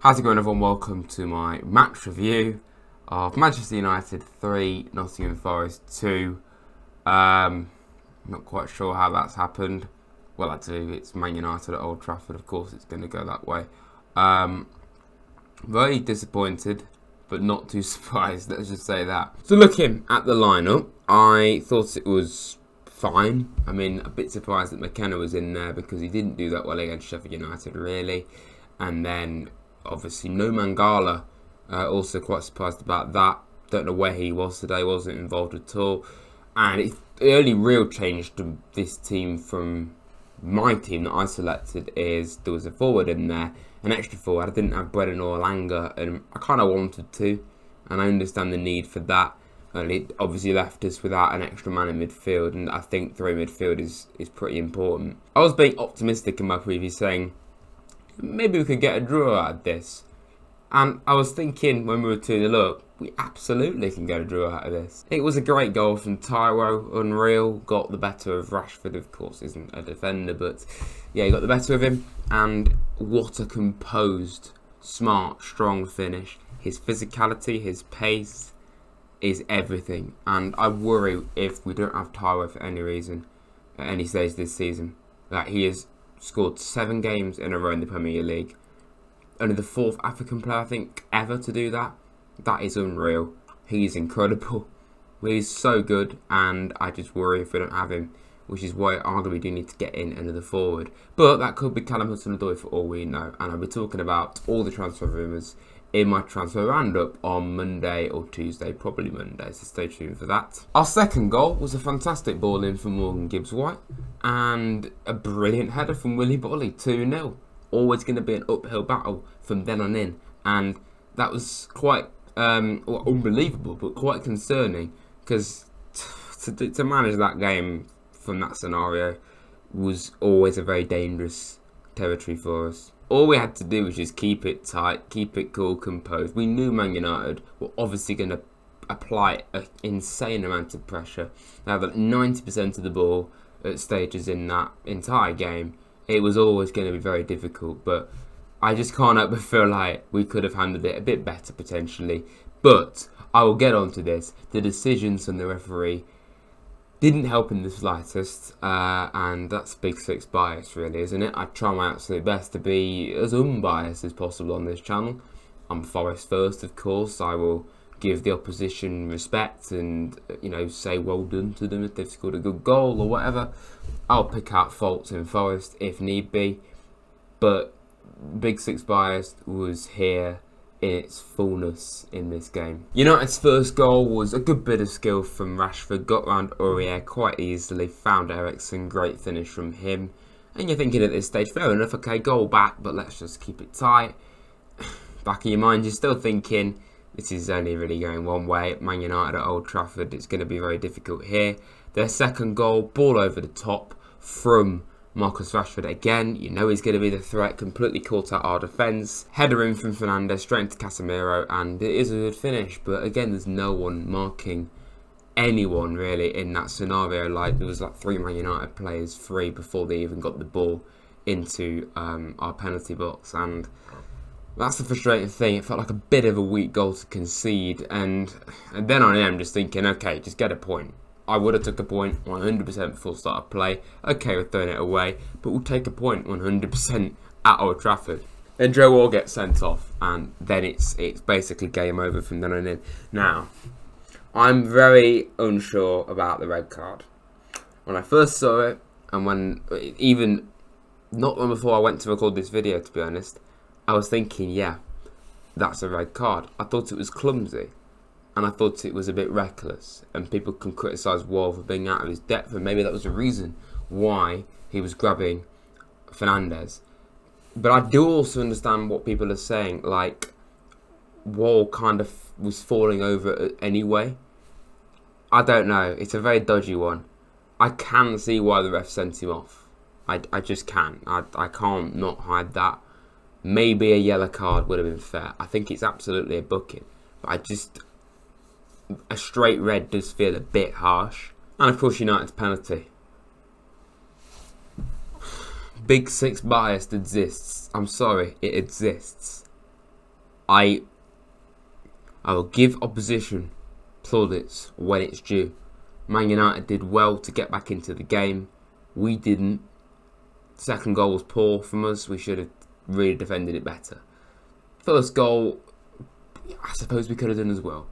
How's it going, everyone? Welcome to my match review of Manchester United 3, Nottingham Forest 2. Not quite sure how that's happened. Well, I do. It's Man United at Old Trafford. Of course, it's going to go that way. Very disappointed, but not too surprised. Let's just say that. So, looking at the lineup, I thought it was fine. I mean, a bit surprised that McKenna was in there because he didn't do that well against Sheffield United, really. And then obviously no Mangala, also quite surprised about that. Don't know where he was today, wasn't involved at all. And the only real change to this team from my team that I selected is there was a forward in there, an extra forward. I didn't have Brennan or Langer, and I kind of wanted to, and I understand the need for that. And it obviously left us without an extra man in midfield, and I think three midfield is pretty important. I was being optimistic in my preview, saying maybe we could get a draw out of this. And I was thinking when we were 2-0 up, we absolutely can get a draw out of this. It was a great goal from Tyro, unreal. Got the better of Rashford, of course, isn't a defender, but yeah, he got the better of him. And what a composed, smart, strong finish. His physicality, his pace is everything. And I worry if we don't have Tyro for any reason, at any stage this season, that he is scored 7 games in a row in the Premier League. Only the 4th African player, I think, ever to do that. That is unreal. He's incredible. He's so good, and I just worry if we don't have him, which is why arguably we do need to get in another forward. But that could be Callum Hudson-Odoi for all we know, and I'll be talking about all the transfer rumours in my transfer roundup on Monday or Tuesday, probably Monday, so stay tuned for that. Our second goal was a fantastic ball in from Morgan Gibbs-White and a brilliant header from Willy Boly, 2-0. Always going to be an uphill battle from then on in, and that was quite unbelievable, but quite concerning, because to manage that game from that scenario was always a very dangerous territory for us. All we had to do was just keep it tight, keep it cool, composed. We knew Man United were obviously going to apply an insane amount of pressure. They had 90% of the ball at stages in that entire game. It was always going to be very difficult, but I just can't help but feel like we could have handled it a bit better potentially. But I will get on to this. The decisions from the referee didn't help in the slightest, and that's Big Six bias, really, isn't it? I try my absolute best to be as unbiased as possible on this channel. I'm Forest first, of course. I will give the opposition respect and, you know, say well done to them if they've scored a good goal or whatever. I'll pick out faults in Forest if need be, but Big Six bias was here in its fullness in this game. United's first goal was a good bit of skill from Rashford, got round Aurier quite easily, found Eriksen, great finish from him. And you're thinking at this stage, fair enough, okay, goal back, but let's just keep it tight. Back in your mind, you're still thinking, this is only really going one way. Man United at Old Trafford, it's going to be very difficult here. Their second goal, ball over the top from Marcus Rashford again. You know he's going to be the threat, completely caught out our defence. Header in from Fernandes, straight into Casemiro, and it is a good finish. But again, there's no one marking anyone really in that scenario. Like, there was like 3 Man United players free before they even got the ball into our penalty box, and that's the frustrating thing. It felt like a bit of a weak goal to concede, and then I am just thinking, okay, just get a point. I would have took a point 100% before start of play. Okay, we're throwing it away, but we'll take a point 100% at Old Trafford. Then Joe Wall gets sent off, and then it's basically game over from then on in. Now, I'm very unsure about the red card. When I first saw it, and when even not long before I went to record this video, to be honest, I was thinking, yeah, that's a red card. I thought it was clumsy. And I thought it was a bit reckless, and people can criticise Wall for being out of his depth, and maybe that was the reason why he was grabbing Fernandes. But I do also understand what people are saying, like Wall kind of was falling over anyway. I don't know, it's a very dodgy one. I can see why the ref sent him off. I just can. I can't not hide that. Maybe a yellow card would have been fair. I think it's absolutely a booking, but a straight red does feel a bit harsh. And of course, United's penalty. Big Six bias exists. I'm sorry, it exists. I will give opposition plaudits when it's due. Man United did well to get back into the game. We didn't. Second goal was poor from us. We should have really defended it better. First goal, I suppose we could have done as well.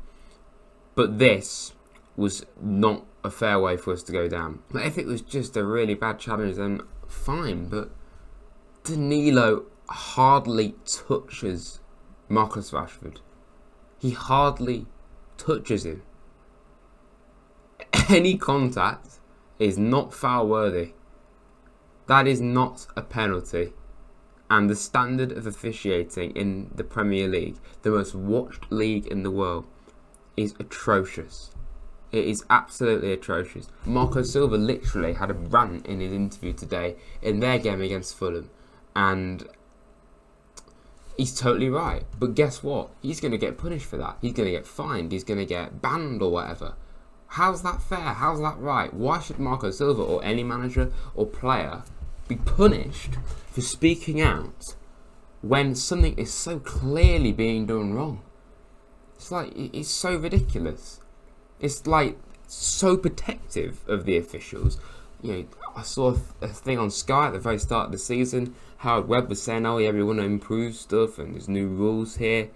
But this was not a fair way for us to go down. Like, if it was just a really bad challenge, then fine. But Danilo hardly touches Marcus Rashford. He hardly touches him. Any contact is not foul worthy. That is not a penalty. And the standard of officiating in the Premier League, the most watched league in the world, is atrocious. It is absolutely atrocious. Marco Silva literally had a rant in his interview today in their game against Fulham. And he's totally right. But guess what? He's going to get punished for that. He's going to get fined. He's going to get banned or whatever. How's that fair? How's that right? Why should Marco Silva or any manager or player be punished for speaking out when something is so clearly being done wrong? It's like, it's so ridiculous. It's like so protective of the officials. You know, I saw a thing on Sky at the very start of the season. Howard Webb was saying, oh yeah, we want to improve stuff and there's new rules here.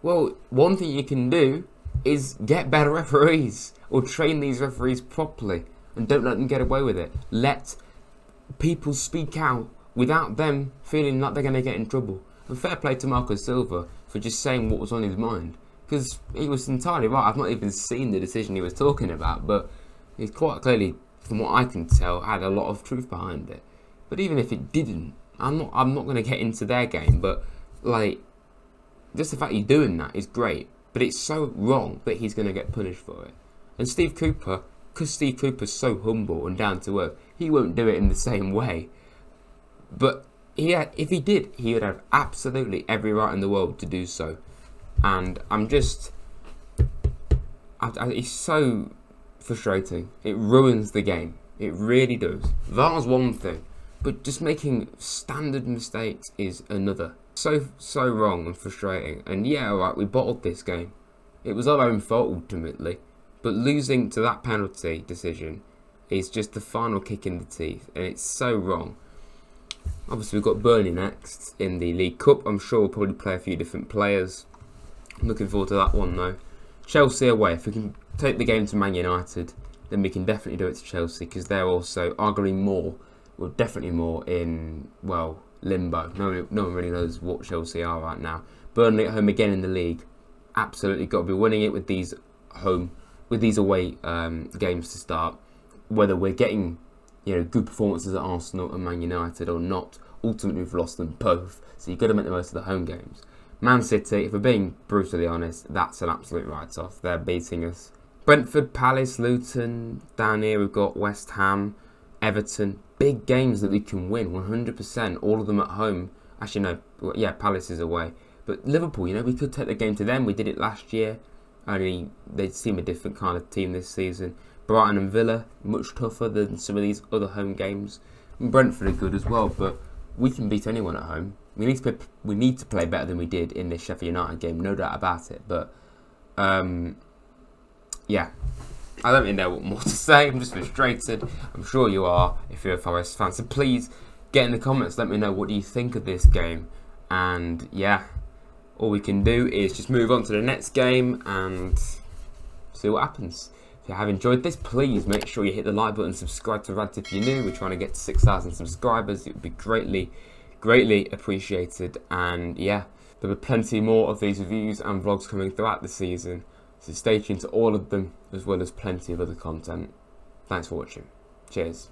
Well, one thing you can do is get better referees or train these referees properly and don't let them get away with it. Let people speak out without them feeling like they're going to get in trouble. And fair play to Marco Silva for just saying what was on his mind, because he was entirely right. I've not even seen the decision he was talking about, but he's quite clearly, from what I can tell, had a lot of truth behind it. But even if it didn't, I'm not going to get into their game, but like, just the fact you're doing that is great, but it's so wrong that he's going to get punished for it. And Steve Cooper, because Steve Cooper's so humble and down to earth, he won't do it in the same way. But if he did, he would have absolutely every right in the world to do so. And it's so frustrating. It ruins the game. It really does. VAR's one thing, but just making standard mistakes is another. So wrong and frustrating. And yeah, alright, we bottled this game. It was our own fault ultimately. But losing to that penalty decision is just the final kick in the teeth, and it's so wrong. Obviously, we've got Burnley next in the League Cup. I'm sure we'll probably play a few different players. I'm looking forward to that one though. Chelsea away. If we can take the game to Man United, then we can definitely do it to Chelsea, because they're also arguably more, well, definitely more in, well, limbo. No one really knows what Chelsea are right now. Burnley at home again in the league. Absolutely got to be winning it with these away games to start. Whether we're getting, you know, good performances at Arsenal and Man United or not, ultimately we've lost them both. So you've got to make the most of the home games. Man City, if we're being brutally honest, that's an absolute write-off. They're beating us. Brentford, Palace, Luton. Down here we've got West Ham, Everton. Big games that we can win, 100%. All of them at home. Actually, no. Yeah, Palace is away. But Liverpool, you know, we could take the game to them. We did it last year. Only they seem a different kind of team this season. Brighton and Villa, much tougher than some of these other home games. And Brentford are good as well, but we can beat anyone at home. We need to play better than we did in this Sheffield United game, no doubt about it. But yeah, I don't really know what more to say. I'm just frustrated. I'm sure you are if you're a Forest fan. So please get in the comments. Let me know what do you think of this game. And yeah, all we can do is just move on to the next game and see what happens. If you have enjoyed this, please make sure you hit the like button, subscribe to Rads if you're new. We're trying to get to 6,000 subscribers. It would be greatly appreciated. And yeah, there'll be plenty more of these reviews and vlogs coming throughout the season. So stay tuned to all of them, as well as plenty of other content. Thanks for watching. Cheers.